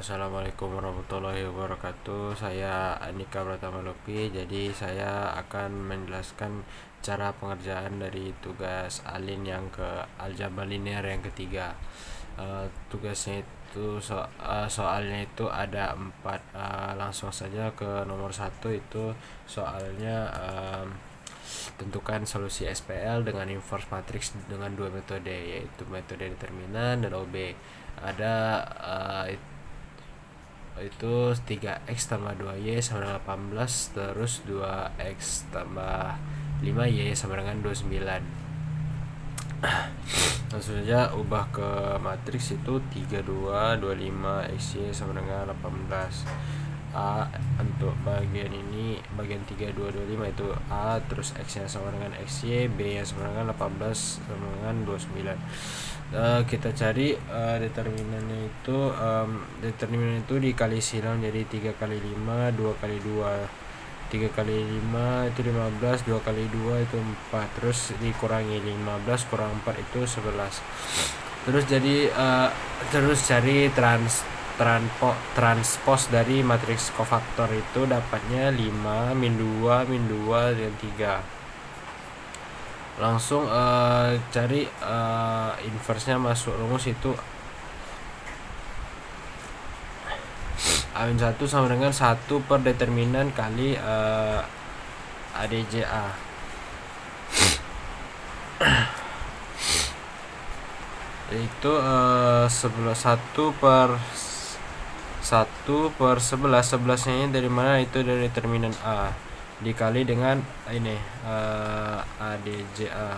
Assalamualaikum warahmatullahi wabarakatuh. Saya Andika Pratama Lupi. Jadi saya akan menjelaskan cara pengerjaan dari tugas alin yang ke aljabar linear yang ketiga. Tugasnya itu soalnya itu ada 4. Langsung saja ke nomor 1, itu soalnya tentukan solusi SPL dengan inverse matrix dengan 2 metode, yaitu metode determinan dan OB. Ada itu 3x tambah 2y sama dengan 18, terus 2x tambah 5y sama dengan 29. Langsung saja ubah ke matriks, itu 32 25 xy sama dengan 18. A untuk bagian ini, bagian 3 2 25 itu A, terus x nya sama dengan xy, b nya sama dengan 18 sama dengan 29. Kita cari determinannya itu, determinan itu dikali silang, jadi 3 kali 5 2 kali 2, 3 kali 5 itu 15, 2 kali 2 itu 4, terus dikurangi 15 kurang 4 itu 11. Terus jadi terus cari transpos dari matriks kofaktor, itu dapatnya 5 min 2 min 2 dan 3. Langsung cari inverse-nya, masuk rumus, itu A-1 sama dengan 1 per determinan kali ADJA. Itu 1 per 11 nya dari mana? Itu dari determinan A dikali dengan ini ADJA,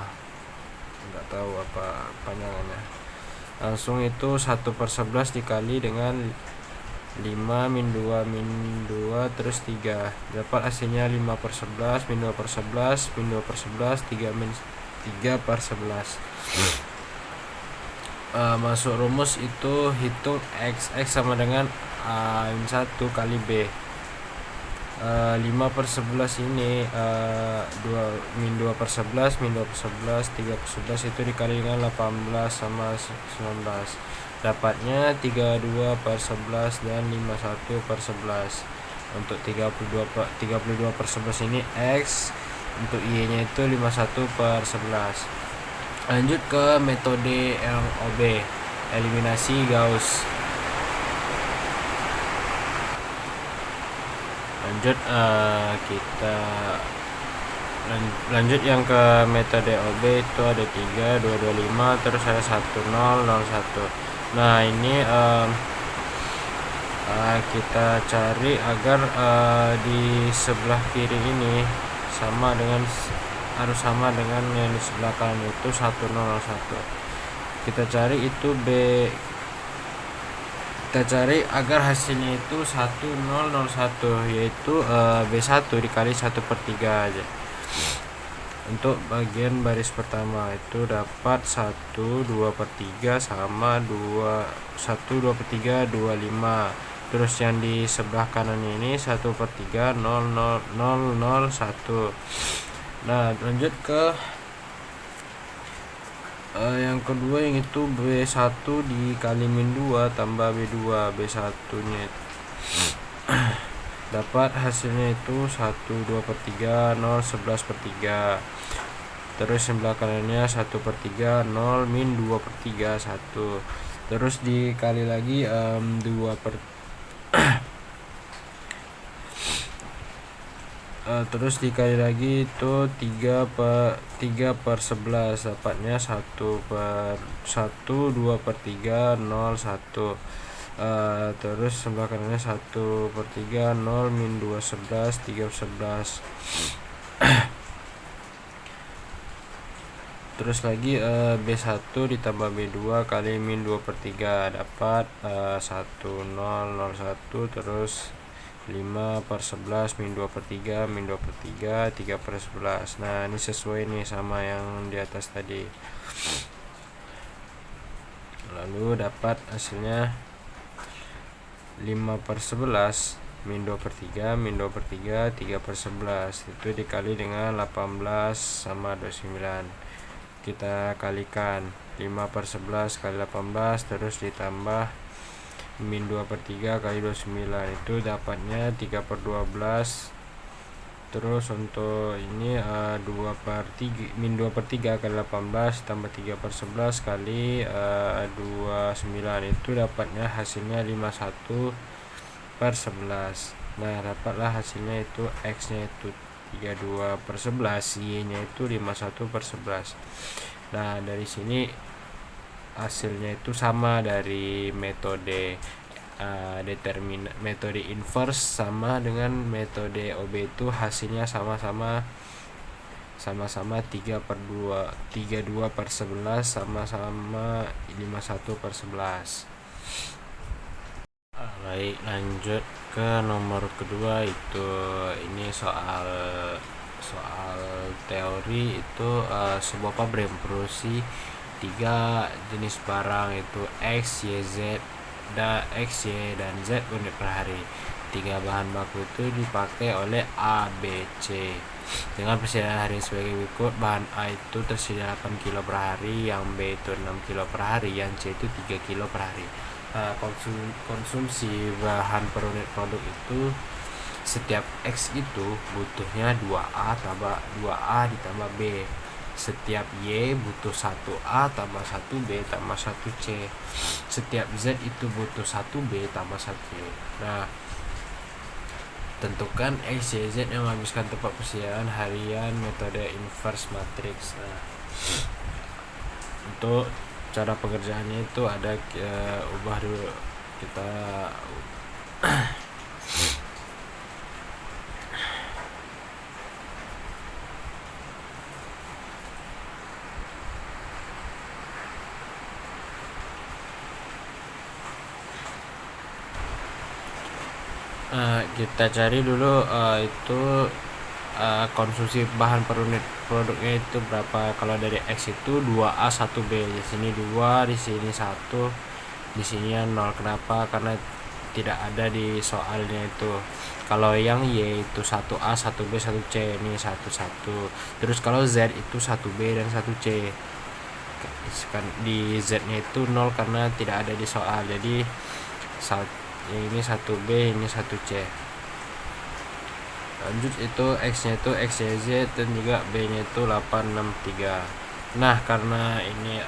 nggak tahu apa panjangannya. Langsung itu 1 per 11 dikali dengan 5 min 2 min 2 terus 3, dapat hasilnya 5 per 11 min 2 per 11 min 2 per 11 3 min 3 per 11. Masuk rumus, itu hitung x sama dengan A-1 kali B. 5 per 11 ini 2 min 2 per 11 min 2 per 11 3 per 11 itu dikali dengan 18 sama 19, dapatnya 32 per 11 dan 51 per 11. Untuk 32 per 11 ini x, untuk y nya itu 51 per 11. Lanjut ke metode yang OB, eliminasi Gauss. Kita lanjut yang ke metode OB, itu ada 3 2 25 terus ada 1 0 0 1. Nah ini kita cari agar di sebelah kiri ini harus sama dengan yang di sebelah kanan, itu 1 0 0 1. Kita cari itu B, kita cari agar hasilnya itu 1 0 0 1, yaitu B1 dikali 1 per 3 aja. Untuk bagian baris pertama itu dapat 1 2 per 3 sama 1 2 per 3 25. Terus yang di sebelah kanan ini 1 per 3 0 0 0 0 1. Nah lanjut ke yang kedua, yang itu B1 dikali min 2 tambah B2. B1 nya dapat hasilnya itu 1 2 per 3 0 11 per 3. Terus sebelah kanannya 1 per 3 0 min 2 per 3 1. Terus dikali lagi 2 per terus dikali lagi itu 3 per 11, dapatnya 1 per 1 2 per 3 0 1. Terus sebelah kanannya 1 per 3 0 min 2 11 3 per 11. Terus lagi B1 ditambah B2 kali min 2 per 3, dapat 1 0 0 1, terus 5 per 11 min 2 per 3 min 2 per 3 3 per 11. Nah ini sesuai nih sama yang di atas tadi. Lalu dapat hasilnya 5 per 11 min 2 per 3 min 2 per 3 3 per 11, itu dikali dengan 18 sama 29. Kita kalikan 5 per 11 kali 18 terus ditambah min 2/3 kali 29 itu dapatnya 3/12. Terus untuk ini 2/3 min 2/3 kali 18 tambah 3/11 kali 29 itu dapatnya hasilnya 51/11. Nah, dapatlah hasilnya itu X nya itu 32/11, Y nya itu 51/11. Nah, dari sini hasilnya itu sama dari metode metode inverse sama dengan metode OB, itu hasilnya sama-sama 32/11 sama-sama 51/11. Baik, lanjut ke nomor kedua. Itu ini soal teori. Itu sebuah pabrik memproduksi 3 jenis barang, itu X, Y, Z, X, Y, dan Z unit per hari. 3 bahan baku itu dipakai oleh A, B, C dengan persediaan hari sebagai berikut. Bahan A itu tersedia 8 kilo per hari, yang B itu 6 kilo per hari, yang C itu 3 kilo per hari. Konsumsi bahan per unit produk itu setiap X itu butuhnya 2A tambah 2A ditambah B. Setiap Y butuh 1A tambah 1B tambah 1C. Setiap Z itu butuh 1B tambah 1C. Nah, tentukan X, Y, Z yang menghabiskan tempat persediaan harian metode inverse matrix. Nah, untuk cara pengerjaannya itu ada ubah dulu kita kita cari dulu itu konsumsi bahan per unit produknya itu berapa. Kalau dari X itu 2A 1B, di sini 2, di sini 1, di sini 0. Kenapa? Karena tidak ada di soalnya itu. Kalau yang Y itu 1A 1B 1C, ini 1 1. Terus kalau Z itu 1B dan 1C. Di Z nya itu 0 karena tidak ada di soal, jadi ini 1B, ini 1C. Lanjut, itu X nya itu X, Y, Z, dan juga B nya itu 8 6 3. Nah, karena ini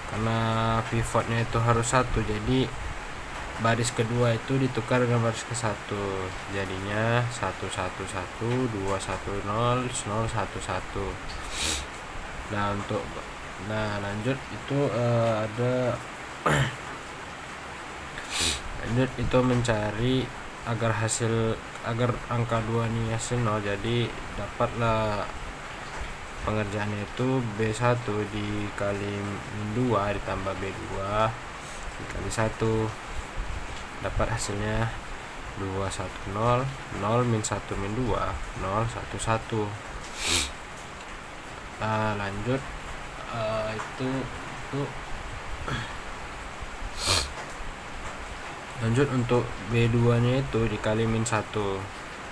karena pivotnya itu harus 1, jadi baris kedua itu ditukar dengan baris ke 1, jadinya 1 1 1 2 1 0 0 1 1. Nah, lanjut itu ada lanjut itu mencari agar angka 2 ini hasil 0. Jadi dapatlah pengerjaannya itu B1 dikali min 2 ditambah B2 dikali 1, dapat hasilnya 2 1 0 0 min 1 min 2 0 1 1. Lanjut itu lanjut untuk B2 nya itu dikali min 1,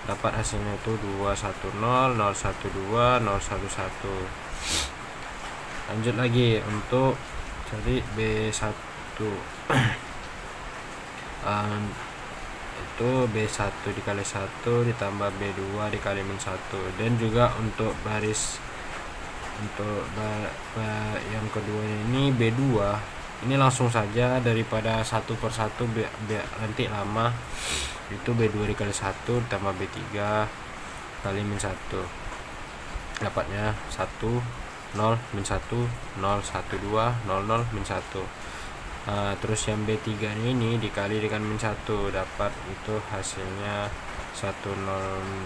dapat hasilnya itu 2 1 0 0 1 2 0 1 1. Lanjut lagi untuk cari B1 itu B1 dikali 1 ditambah B2 dikali min 1. Dan juga untuk yang kedua ini B2 ini langsung saja, daripada 1 per 1 nanti lama. Itu B2 dikali 1 ditambah B3 kali min 1, dapatnya 1 0 min 1 0 1 2 0 0 min 1. Terus yang B3 ini dikali dengan min 1, dapat itu hasilnya 1 0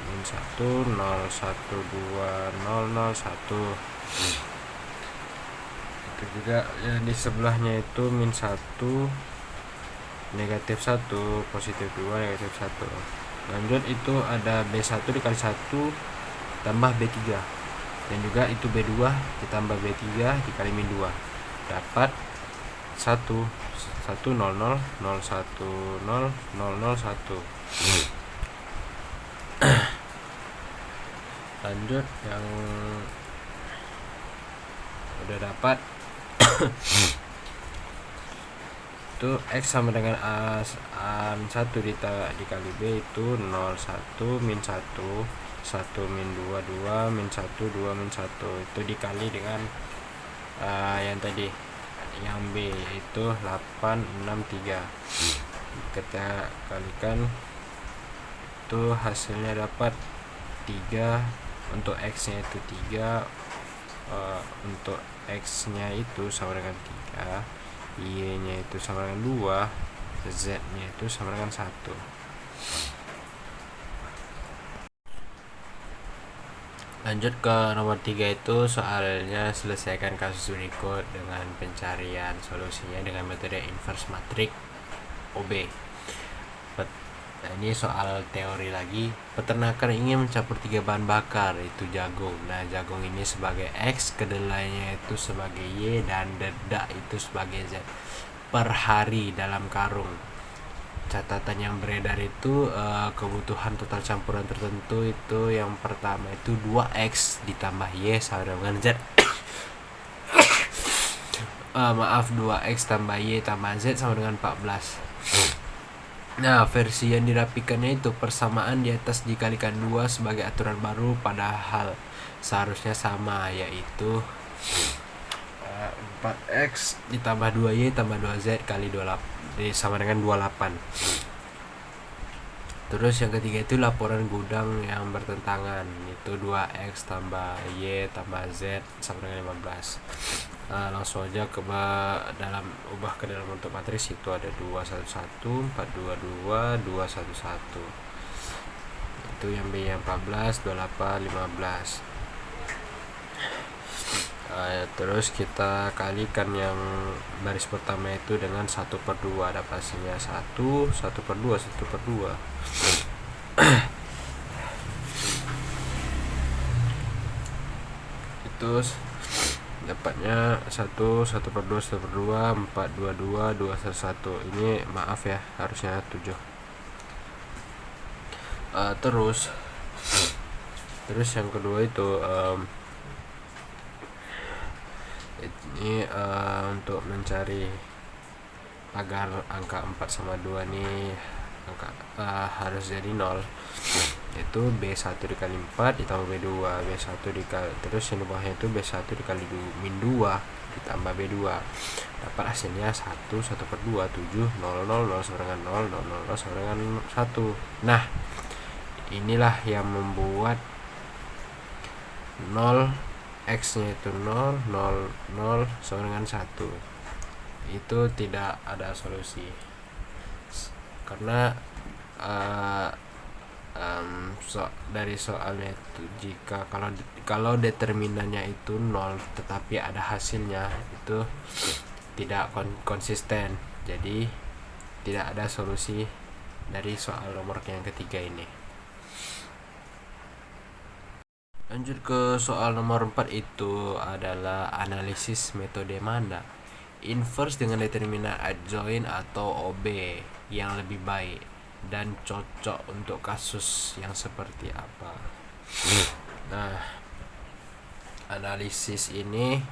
min 1 0 1 2 0 0 1. Itu juga yang di sebelahnya itu min 1 negatif 1 positif 2 negatif 1. Lanjut itu ada B1 dikali 1 tambah B3, dan juga itu B2 ditambah B3 dikali min 2, dapat 1 1 0 0 0 1 0 0 0 1. Lanjut yang udah dapat itu X sama dengan A1 dikali B itu 0 1 min 1 1 min 2 2 min 1 2 min 1 itu dikali dengan yang tadi yang B itu 8 6 3. Kita kalikan itu hasilnya dapat 3. Untuk X nya itu 3, untuk X nya itu sama dengan 3, Y nya itu sama dengan 2, Z nya itu sama dengan 1. Lanjut ke nomor 3 itu soalnya selesaikan kasus berikut dengan pencarian solusinya dengan metode inverse matrix OB. Nah, ini soal teori lagi. Peternakan ingin mencampur 3 bahan bakar, itu jagung. Nah, jagung ini sebagai X, kedelainya itu sebagai Y, dan dedak itu sebagai Z per hari dalam karung. Catatan yang beredar itu kebutuhan total campuran tertentu itu yang pertama itu 2X ditambah Y sama dengan Z. 2X tambah Y tambah Z sama dengan 14. Nah, versi yang dirapikannya itu persamaan di atas dikalikan 2 sebagai aturan baru, padahal seharusnya sama, yaitu 4X ditambah 2Y tambah 2Z kali 28 sama dengan 28. Terus yang ketiga itu laporan gudang yang bertentangan, itu 2X tambah Y tambah Z sama dengan 15. Langsung aja ubah ke dalam bentuk matriks. Itu ada 211 422 211. Itu yang B yang 14 28 15. Terus kita kalikan yang baris pertama itu dengan 1/2, ada hasilnya 1/2 1/2. Itu dapatnya 1/2 1/2 422 211. Ini maaf ya, harusnya 7. Terus yang kedua itu ini untuk mencari agar angka 4 sama 2 nih harus jadi 0, itu B1 dikali 4 ditambah B2, B1 dikali, terus yang di bawahnya itu B1 dikali min 2 ditambah B2, dapat hasilnya 1/2 7 0 0 0 sama dengan 0 0 0 sama dengan 1. Nah, inilah yang membuat 0 X nya itu 0 0 0 sama dengan 1. Itu tidak ada solusi karena dari soalnya itu jika kalau determinannya itu 0 tetapi ada hasilnya, itu tidak konsisten, jadi tidak ada solusi dari soal nomor yang ketiga ini. Lanjut ke soal nomor 4 itu adalah analisis metode mana inverse dengan determinan adjoint atau OB yang lebih baik dan cocok untuk kasus yang seperti apa. Nah, analisis ini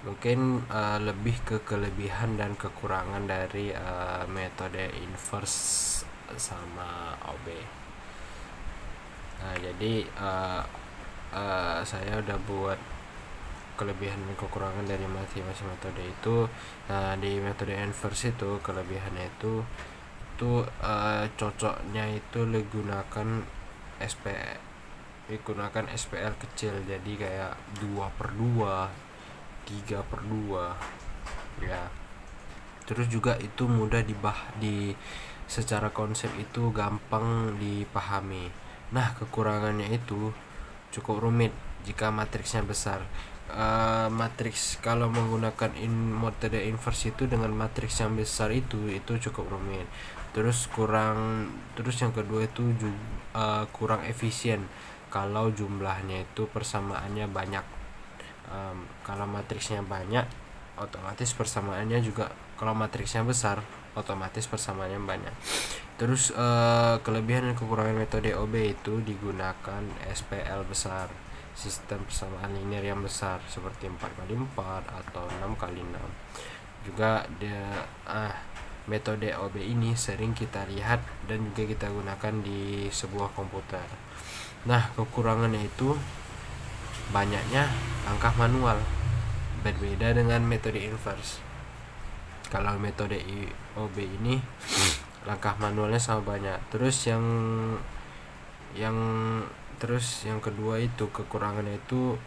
mungkin lebih ke kelebihan dan kekurangan dari metode inverse sama OB. Nah, jadi saya udah buat kelebihan dan kekurangan dari masing-masing metode itu. Nah, di metode inverse itu kelebihannya itu cocoknya itu digunakan SPL kecil, jadi kayak 2/2 3/2 ya. Terus juga itu mudah secara konsep itu gampang dipahami. Nah, kekurangannya itu cukup rumit jika matriksnya besar. Matriks kalau menggunakan metode inverse itu dengan matriks yang besar itu cukup rumit. Terus yang kedua itu kurang efisien kalau jumlahnya itu persamaannya banyak. Kalau matriksnya banyak, otomatis persamaannya juga, kalau matriksnya besar otomatis persamaannya banyak. Terus kelebihan dan kekurangan metode OB itu digunakan SPL besar, sistem persamaan linear yang besar seperti 4x4 atau 6x6. Juga metode OB ini sering kita lihat dan juga kita gunakan di sebuah komputer. Nah, kekurangannya itu banyaknya langkah manual, berbeda dengan metode inverse. Kalau metode OB ini langkah manualnya sama banyak. Terus yang kedua itu kekurangannya itu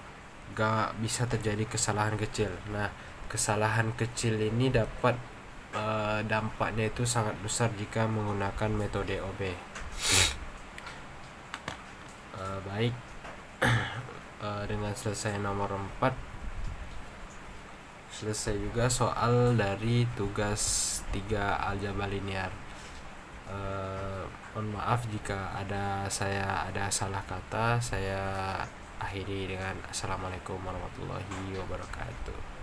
gak bisa terjadi kesalahan kecil. Nah, kesalahan kecil ini dapat dampaknya itu sangat besar jika menggunakan metode OB. Baik, dengan selesai nomor 4, selesai juga soal dari tugas 3 aljabar linear. Mohon maaf jika ada salah kata. Saya akhiri dengan assalamualaikum warahmatullahi wabarakatuh.